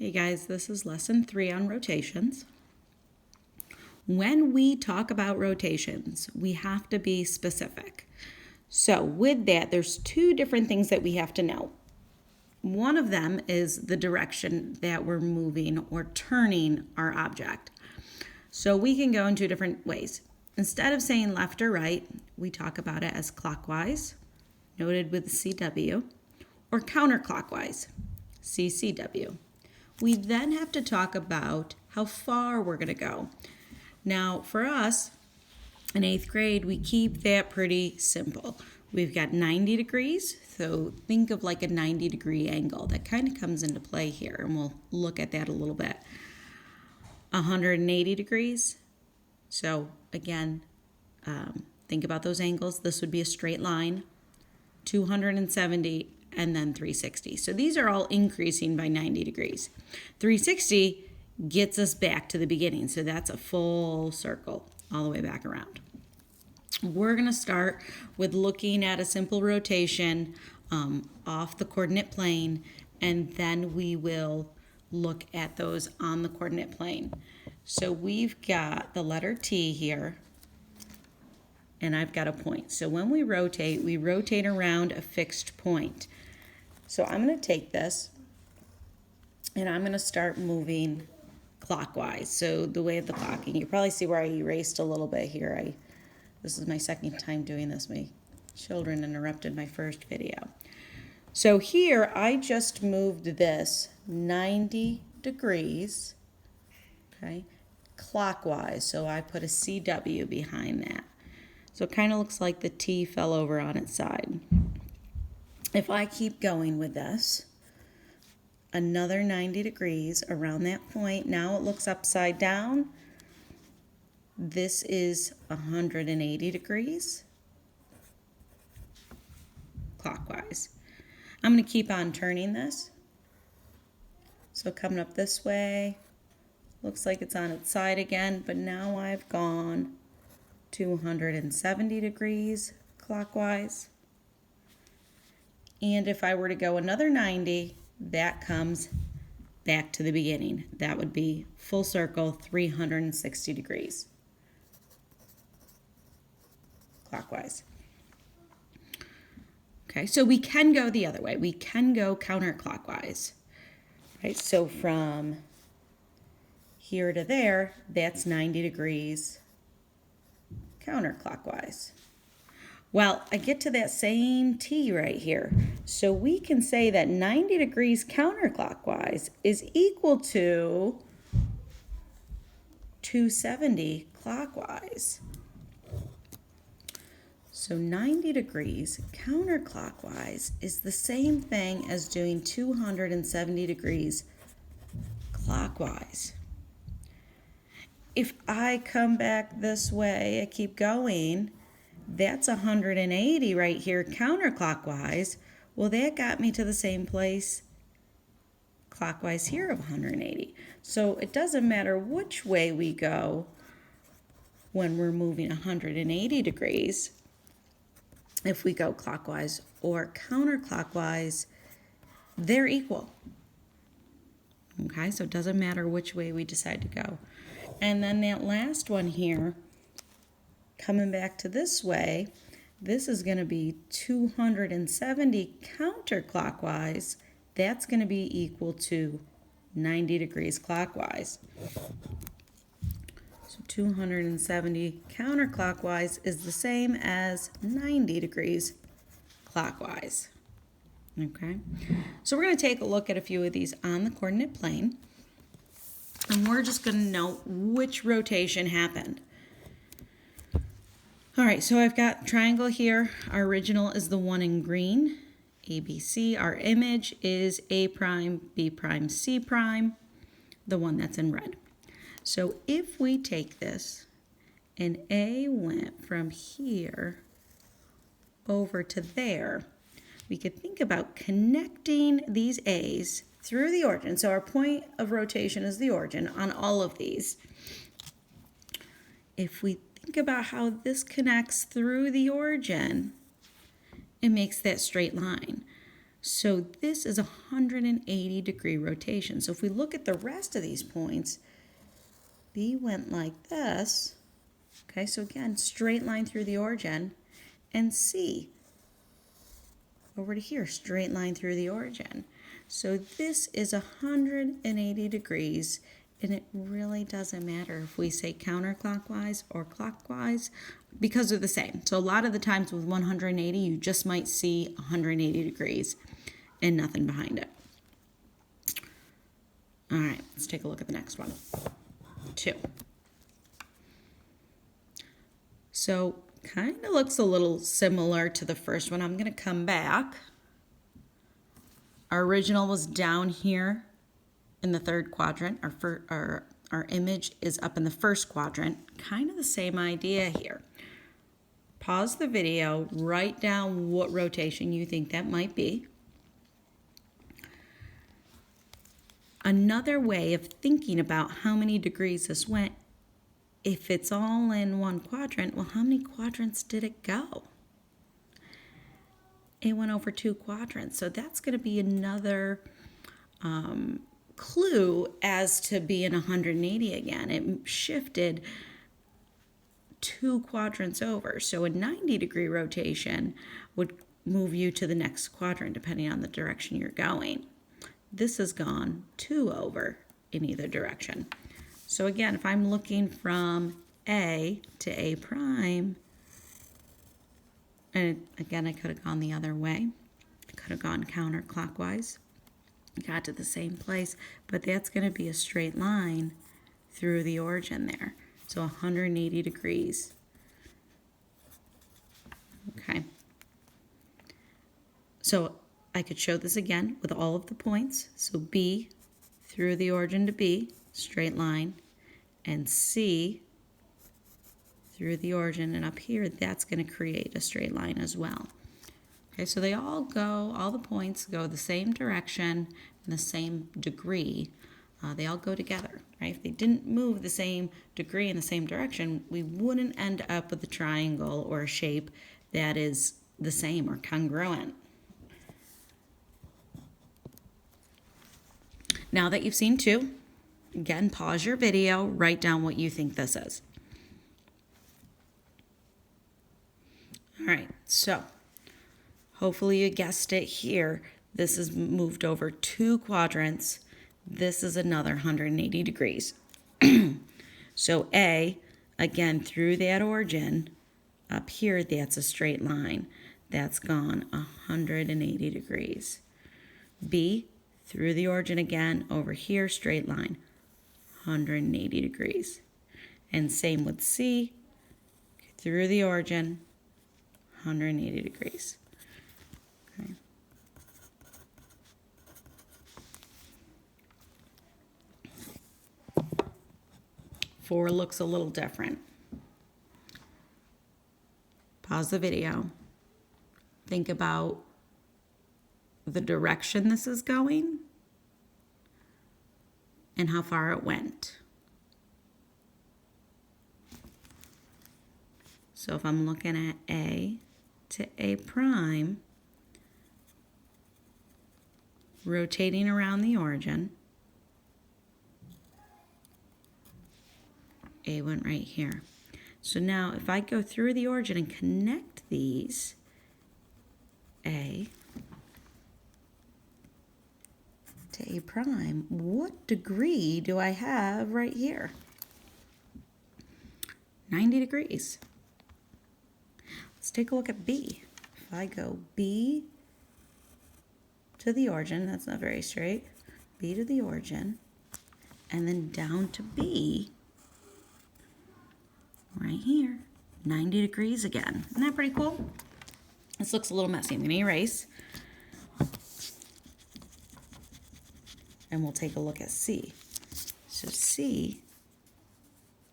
Hey guys, this is lesson 3 on rotations. When we talk about rotations, we have to be specific. So with that, there's 2 different things that we have to know. One of them is the direction that we're moving or turning our object. So we can go in 2 different ways. Instead of saying left or right, we talk about it as clockwise, noted with CW, or counterclockwise, CCW. We then have to talk about how far we're going to go. Now, for us, in 8th grade, we keep that pretty simple. We've got 90 degrees, so think of like a 90-degree angle. That kind of comes into play here, and we'll look at that a little bit. 180 degrees, so again, think about those angles. This would be a straight line, 270, and then 360. So these are all increasing by 90 degrees. 360 gets us back to the beginning. So that's a full circle all the way back around. We're going to start with looking at a simple rotation off the coordinate plane, and then we will look at those on the coordinate plane. So we've got the letter T here, and I've got a point. So when we rotate around a fixed point. So I'm going to take this and I'm going to start moving clockwise. So the way of the clocking, you probably see where I erased a little bit here. This is my second time doing this. My children interrupted my first video. So here I just moved this 90 degrees, okay, clockwise. So I put a CW behind that. So it kind of looks like the T fell over on its side. If I keep going with this, another 90 degrees around that point. Now it looks upside down. This is 180 degrees clockwise. I'm going to keep on turning this. So coming up this way, looks like it's on its side again, but now I've gone 270 degrees clockwise. And if I were to go another 90, that comes back to the beginning. That would be full circle, 360 degrees clockwise. Okay, so we can go the other way. We can go counterclockwise, right? So from here to there, that's 90 degrees counterclockwise. Well, I get to that same T right here. So we can say that 90 degrees counterclockwise is equal to 270 clockwise. So 90 degrees counterclockwise is the same thing as doing 270 degrees clockwise. If I come back this way, I keep going, that's 180 right here counterclockwise. Well, that got me to the same place clockwise here of 180. So it doesn't matter which way we go when we're moving 180 degrees. If we go clockwise or counterclockwise, they're equal. Okay, so it doesn't matter which way we decide to go. And then that last one here, coming back to this way, this is going to be 270 counterclockwise. That's going to be equal to 90 degrees clockwise. So 270 counterclockwise is the same as 90 degrees clockwise. Okay, so we're going to take a look at a few of these on the coordinate plane. And we're just going to note which rotation happened. All right, so I've got triangle here. Our original is the one in green, ABC. Our image is A prime, B prime, C prime, the one that's in red. So if we take this and A went from here over to there, we could think about connecting these A's through the origin. So our point of rotation is the origin on all of these. If we think about how this connects through the origin, it makes that straight line. So this is a 180-degree rotation. So if we look at the rest of these points, B went like this. Okay, so again, straight line through the origin. And C, over to here, straight line through the origin. So this is 180 degrees, and it really doesn't matter if we say counterclockwise or clockwise because they're the same. So a lot of the times with 180, you just might see 180 degrees and nothing behind it. All right, let's take a look at the next one. 2. So kind of looks a little similar to the first one. I'm going to come back. Our original was down here in the third quadrant. Our image is up in the first quadrant. Kind of the same idea here. Pause the video, write down what rotation you think that might be. Another way of thinking about how many degrees this went, if it's all in one quadrant, well, how many quadrants did it go? It went over 2 quadrants. So that's going to be another clue as to being 180 again. It shifted 2 quadrants over. So a 90-degree rotation would move you to the next quadrant depending on the direction you're going. This has gone 2 over in either direction. So again, if I'm looking from A to A prime, and again, I could have gone the other way. I could have gone counterclockwise. Got to the same place, but that's going to be a straight line through the origin there. So 180 degrees. Okay. So I could show this again with all of the points. So B through the origin to B, straight line, and C through the origin, and up here, that's going to create a straight line as well. Okay, so they all the points go the same direction and the same degree. They all go together, right? If they didn't move the same degree in the same direction, we wouldn't end up with a triangle or a shape that is the same or congruent. Now that you've seen 2, again, pause your video, write down what you think this is. All right, so hopefully you guessed it here. This is moved over 2 quadrants. This is another 180 degrees. So A, again, through that origin, up here, that's a straight line. That's gone 180 degrees. B, through the origin again, over here, straight line, 180 degrees. And same with C, through the origin, 180 degrees. Okay. Four looks a little different. Pause the video. Think about the direction this is going and how far it went. So if I'm looking at A to A prime, rotating around the origin, A went right here. So now if I go through the origin and connect these, A to A prime, what degree do I have right here? 90 degrees. Let's take a look at B. If I go B to the origin, that's not very straight, B to the origin, and then down to B, right here, 90 degrees again. Isn't that pretty cool? This looks a little messy. I'm going to erase. And we'll take a look at C. So C,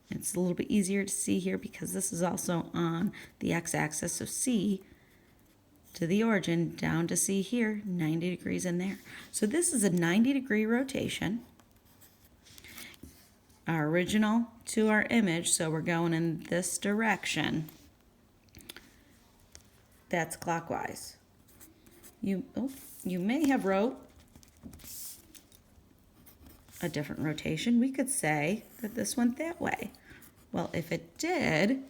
it's a little bit easier to see here because this is also on the x-axis. So C to the origin, down to C here, 90 degrees in there. So this is a 90-degree rotation. Our original to our image, so we're going in this direction. That's clockwise. you may have wrote a different rotation. We could say that this went that way. Well, if it did,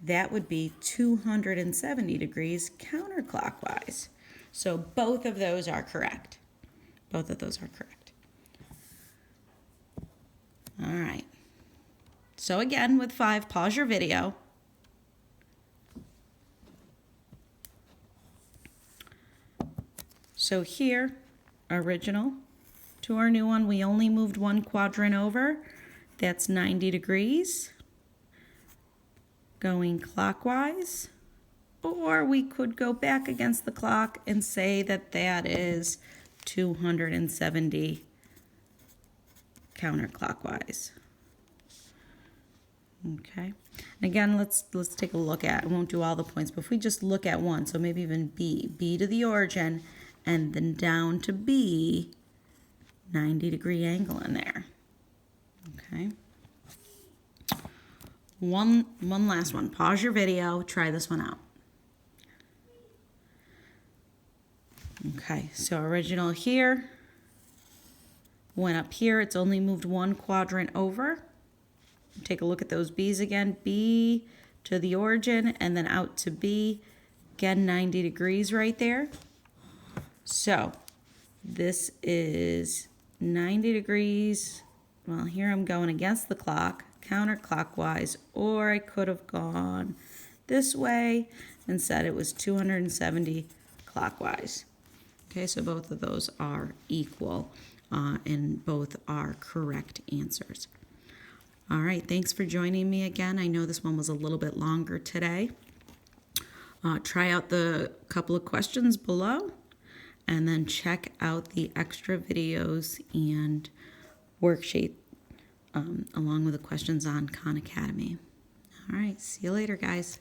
that would be 270 degrees counterclockwise. So both of those are correct. Both of those are correct. All right. So again, with 5, pause your video. So here, original to our new one, we only moved 1 quadrant over. That's 90 degrees. Going clockwise. Or we could go back against the clock and say that that is 270 counterclockwise. Okay. And again, let's take a look at, I won't do all the points, but if we just look at one, so maybe even B to the origin, and then down to B, 90-degree angle in there. Okay. One last one. Pause your video, try this one out. Okay, so original here, went up here, it's only moved 1 quadrant over. Take a look at those B's again, B to the origin and then out to B, again 90 degrees right there. So this is 90 degrees, well here I'm going against the clock, counterclockwise, or I could have gone this way and said it was 270 clockwise. Okay, so both of those are equal and both are correct answers. All right, thanks for joining me again. I know this one was a little bit longer today. Try out the couple of questions below and then check out the extra videos and worksheet along with the questions on Khan Academy. All right, see you later, guys.